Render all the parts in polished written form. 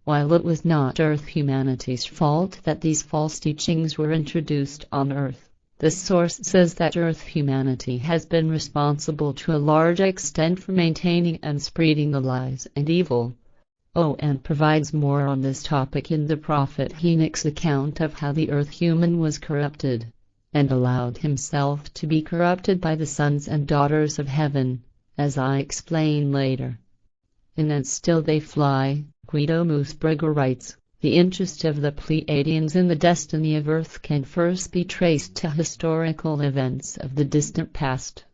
while it was not Earth humanity's fault that these false teachings were introduced on Earth. This source says that Earth humanity has been responsible to a large extent for maintaining and spreading the lies and evil. OM provides more on this topic in the Prophet Enoch's account of how the Earth human was corrupted, and allowed himself to be corrupted by the sons and daughters of heaven, as I explain later. In And Still They Fly, Guido Moosbrugger writes, the interest of the Pleiadians in the destiny of Earth can first be traced to historical events of the distant past.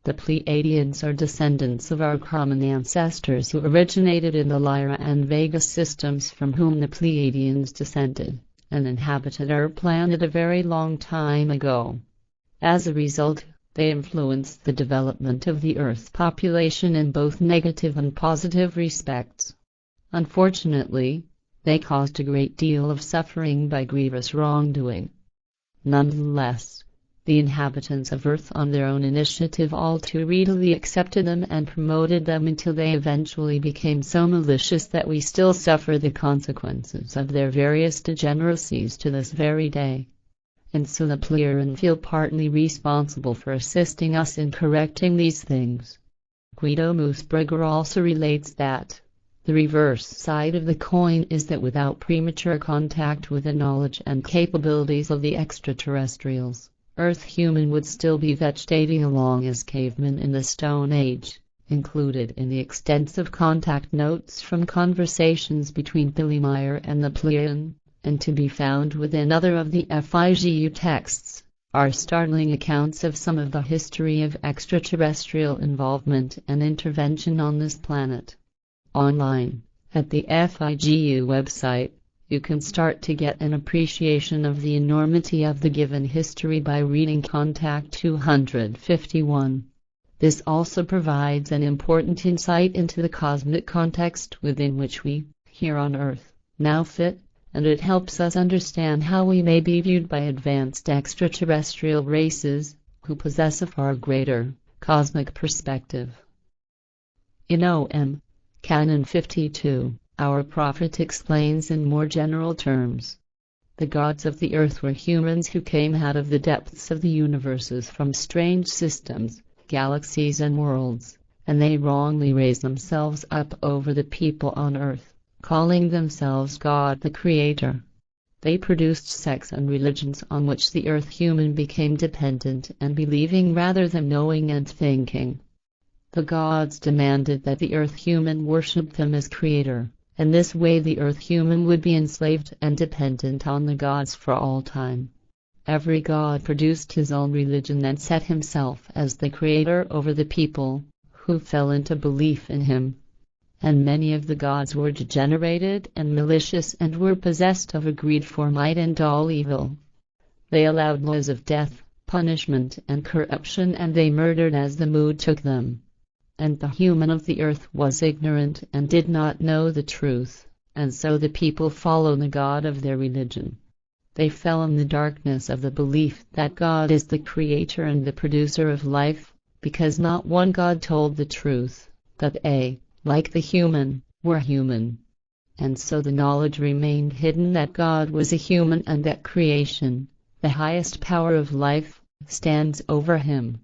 The Pleiadians are descendants of our common ancestors who originated in the Lyra and Vega systems, from whom the Pleiadians descended and inhabited our planet a very long time ago. As a result, they influenced the development of the Earth population in both negative and positive respects. Unfortunately, they caused a great deal of suffering by grievous wrongdoing. Nonetheless, the inhabitants of Earth on their own initiative all too readily accepted them and promoted them until they eventually became so malicious that we still suffer the consequences of their various degeneracies to this very day. And so the Pleiadians feel partly responsible for assisting us in correcting these things. Guido Moosbrugger also relates that the reverse side of the coin is that without premature contact with the knowledge and capabilities of the extraterrestrials, Earth human would still be vegetating along as cavemen in the Stone Age, included in the extensive contact notes from conversations between Billy Meier and the Pleiadians, and to be found within other of the FIGU texts, are startling accounts of some of the history of extraterrestrial involvement and intervention on this planet. Online, at the FIGU website, you can start to get an appreciation of the enormity of the given history by reading Contact 251. This also provides an important insight into the cosmic context within which we, here on Earth, now fit, and it helps us understand how we may be viewed by advanced extraterrestrial races who possess a far greater cosmic perspective. In OM Canon 52, our prophet explains in more general terms. The gods of the earth were humans who came out of the depths of the universes from strange systems, galaxies and worlds, and they wrongly raised themselves up over the people on earth, calling themselves God the Creator. They produced sects and religions on which the earth human became dependent and believing rather than knowing and thinking. The gods demanded that the earth human worship them as creator, and this way the earth human would be enslaved and dependent on the gods for all time. Every god produced his own religion and set himself as the creator over the people, who fell into belief in him. And many of the gods were degenerated and malicious and were possessed of a greed for might and all evil. They allowed laws of death, punishment and corruption, and they murdered as the mood took them. And the human of the earth was ignorant and did not know the truth, and so the people followed the god of their religion. They fell in the darkness of the belief that God is the creator and the producer of life, because not one god told the truth, that they, like the human, were human. And so the knowledge remained hidden that God was a human and that creation, the highest power of life, stands over him.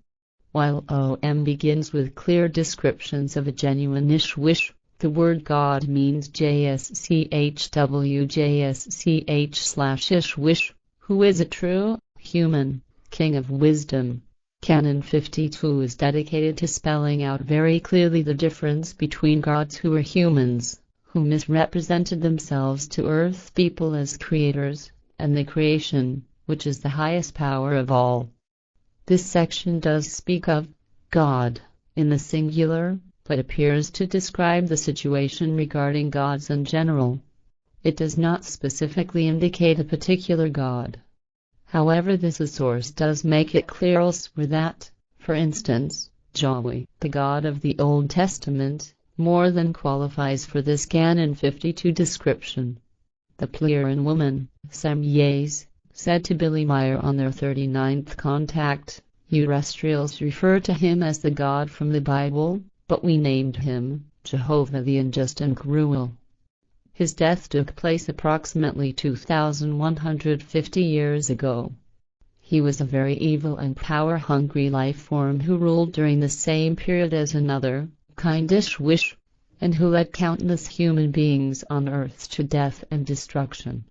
While OM begins with clear descriptions of a genuine Ishwish, the word God means JSCHWJSCH/Ishwish, who is a true, human, king of wisdom. Canon 52 is dedicated to spelling out very clearly the difference between gods who were humans, who misrepresented themselves to earth people as creators, and the creation, which is the highest power of all. This section does speak of God in the singular, but appears to describe the situation regarding gods in general. It does not specifically indicate a particular god. However, this source does make it clear elsewhere that, for instance, Yahweh, the God of the Old Testament, more than qualifies for this Canon 52 description. The Pleiadian woman, Semyes, said to Billy Meier on their 39th contact, "Terrestrials refer to him as the God from the Bible, but we named him Jehovah the Unjust and Cruel. His death took place approximately 2,150 years ago. He was a very evil and power-hungry life form who ruled during the same period as another, kind Ishwish, and who led countless human beings on earth to death and destruction.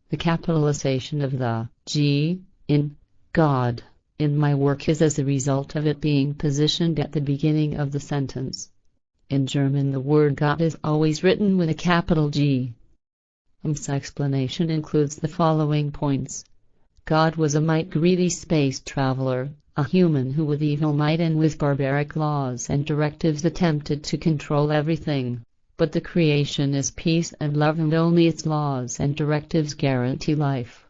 The capitalization of the G in God in my work is as a result of it being positioned at the beginning of the sentence. In German, the word God is always written with a capital G. This explanation includes the following points. God was a might-greedy space traveler, a human who with evil might and with barbaric laws and directives attempted to control everything. But the creation is peace and love, and only its laws and directives guarantee life.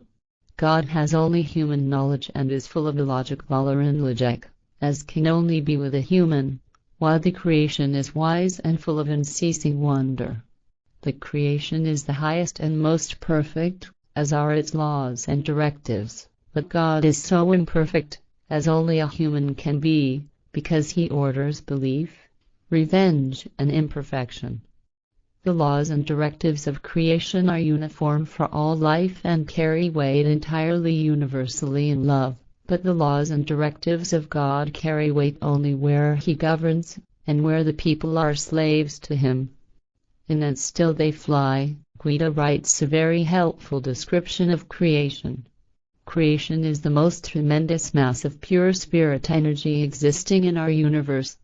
God has only human knowledge and is full of illogic valor and logic, as can only be with a human, while the creation is wise and full of unceasing wonder. The creation is the highest and most perfect, as are its laws and directives, but God is so imperfect, as only a human can be, because he orders belief, revenge, and imperfection. The laws and directives of creation are uniform for all life and carry weight entirely universally in love, but the laws and directives of God carry weight only where he governs, and where the people are slaves to him. In And Still They Fly, Guida writes a very helpful description of creation. Creation is the most tremendous mass of pure spirit energy existing in our universe.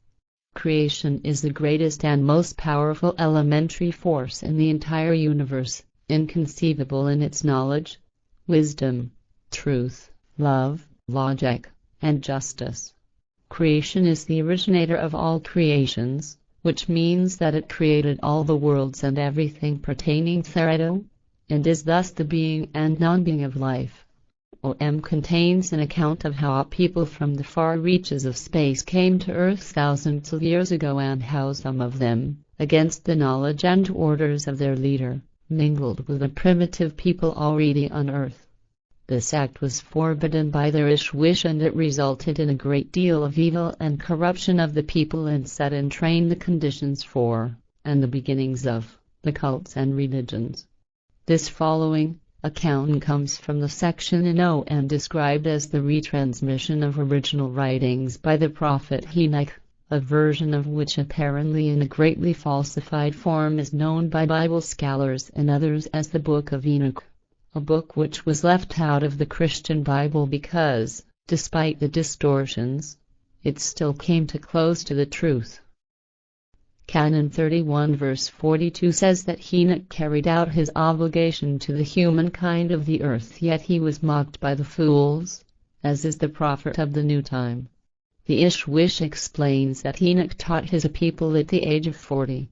Creation is the greatest and most powerful elementary force in the entire universe, inconceivable in its knowledge, wisdom, truth, love, logic, and justice. Creation is the originator of all creations, which means that it created all the worlds and everything pertaining thereto, and is thus the being and non-being of life. OM contains an account of how people from the far reaches of space came to Earth thousands of years ago, and how some of them, against the knowledge and orders of their leader, mingled with the primitive people already on Earth. This act was forbidden by their Ishwish, and it resulted in a great deal of evil and corruption of the people, and set in train the conditions for, and the beginnings of, the cults and religions. This following account comes from the section in O and described as the retransmission of original writings by the prophet Enoch, a version of which apparently in a greatly falsified form is known by Bible scholars and others as the Book of Enoch, a book which was left out of the Christian Bible because, despite the distortions, it still came too close to the truth. Canon 31 verse 42 says that Enoch carried out his obligation to the humankind of the earth, yet he was mocked by the fools, as is the prophet of the new time. The Ishwish explains that Enoch taught his people at the age of 40.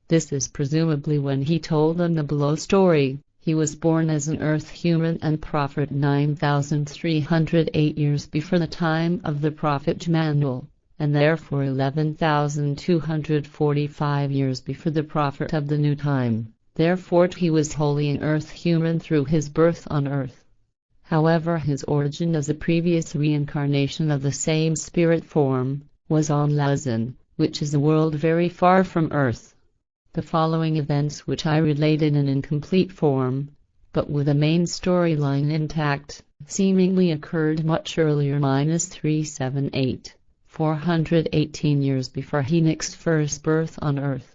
This is presumably when he told them the below story. He was born as an earth human and prophet 9,308 years before the time of the prophet Emmanuel, and therefore 11,245 years before the prophet of the new time. Therefore he was wholly an earth human through his birth on earth. However, his origin as a previous reincarnation of the same spirit form was on Luzon, which is a world very far from earth. The following events, which I related in incomplete form, but with a main storyline intact, seemingly occurred much earlier, -378. 418 years before Enoch's first birth on earth.